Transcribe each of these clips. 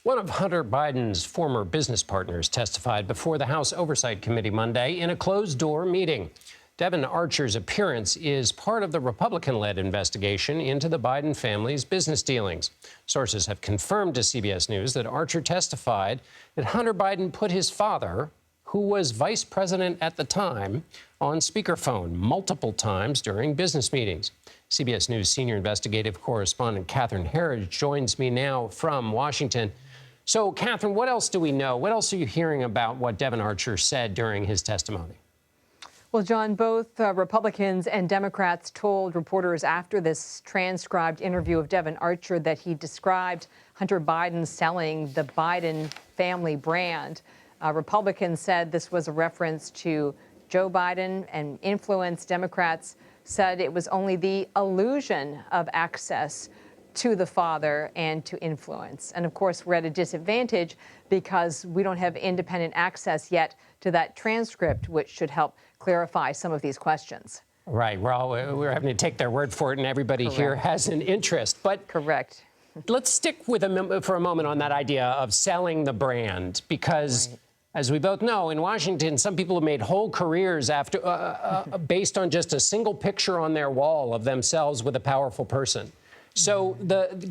One of Hunter Biden's former business partners testified before the House Oversight Committee Monday in a closed-door meeting. Devon Archer's appearance is part of the Republican-led investigation into the Biden family's business dealings. Sources have confirmed to CBS News that Archer testified that Hunter Biden put his father, who was vice president at the time, on speakerphone multiple times during business meetings. CBS News senior investigative correspondent Catherine Herridge joins me now from Washington. So, Catherine, what else do we know? What else are you hearing about what Devon Archer said during his testimony? Well, John, both Republicans and Democrats told reporters after this transcribed interview of Devon Archer that he described Hunter Biden selling the Biden family brand. Republicans said this was a reference to Joe Biden and influence. Democrats said it was only the illusion of access to the father and to influence. And of course, we're at a disadvantage because we don't have independent access yet to that transcript, which should help clarify some of these questions. Right. We're having to take their word for it, and everybody Correct. here has an interest. But correct. Let's stick with for a moment on that idea of selling the brand, because right. As we both know, in Washington, some people have made whole careers after based on just a single picture on their wall of themselves with a powerful person. So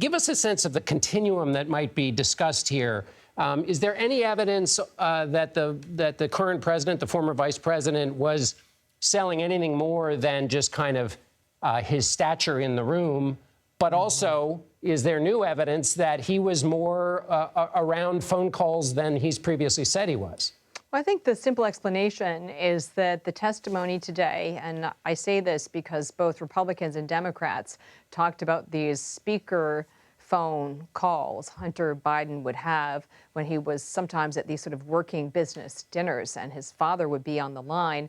give us a sense of the continuum that might be discussed here. Is there any evidence that the current president, the former vice president, was selling anything more than just kind of his stature in the room? But also, is there new evidence that he was more around phone calls than he's previously said he was? Well, I think the simple explanation is that the testimony today, and I say this because both Republicans and Democrats talked about these speaker phone calls Hunter Biden would have when he was sometimes at these sort of working business dinners and his father would be on the line.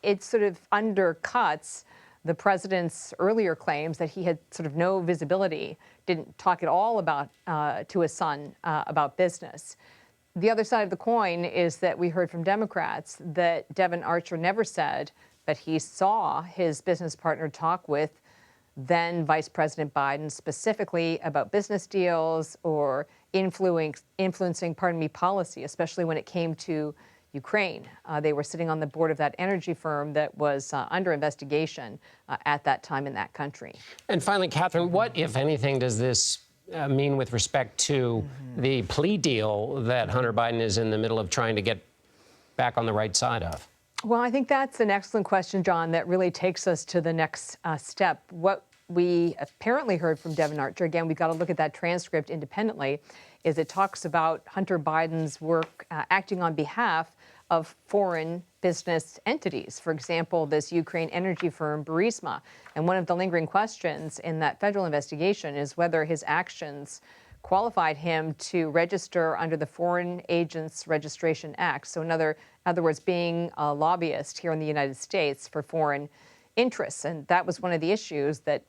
It sort of undercuts the president's earlier claims that he had sort of no visibility, didn't talk at all about to his son about business. The other side of the coin is that we heard from Democrats that Devon Archer never said that he saw his business partner talk with then Vice President Biden specifically about business deals or influencing, policy, especially when it came to Ukraine. They were sitting on the board of that energy firm that was under investigation at that time in that country. And finally, Catherine, what, if anything, does this mean with respect to the plea deal that Hunter Biden is in the middle of trying to get back on the right side of? Well, I think that's an excellent question, John, that really takes us to the next step. What we apparently heard from Devon Archer, again, we've got to look at that transcript independently, is it talks about Hunter Biden's work acting on behalf of foreign business entities. For example, this Ukraine energy firm, Burisma. And one of the lingering questions in that federal investigation is whether his actions qualified him to register under the Foreign Agents Registration Act. So in other words, being a lobbyist here in the United States for foreign interests. And that was one of the issues that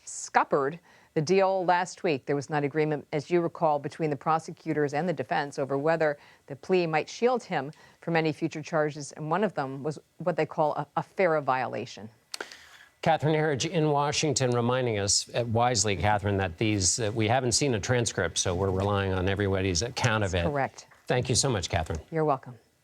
scuppered the deal last week. There was not agreement, as you recall, between the prosecutors and the defense over whether the plea might shield him from any future charges. And one of them was what they call a FARA violation. Catherine Herridge in Washington reminding us wisely, Catherine, that we haven't seen a transcript, so we're relying on everybody's account of it. Correct. Thank you so much, Catherine. You're welcome.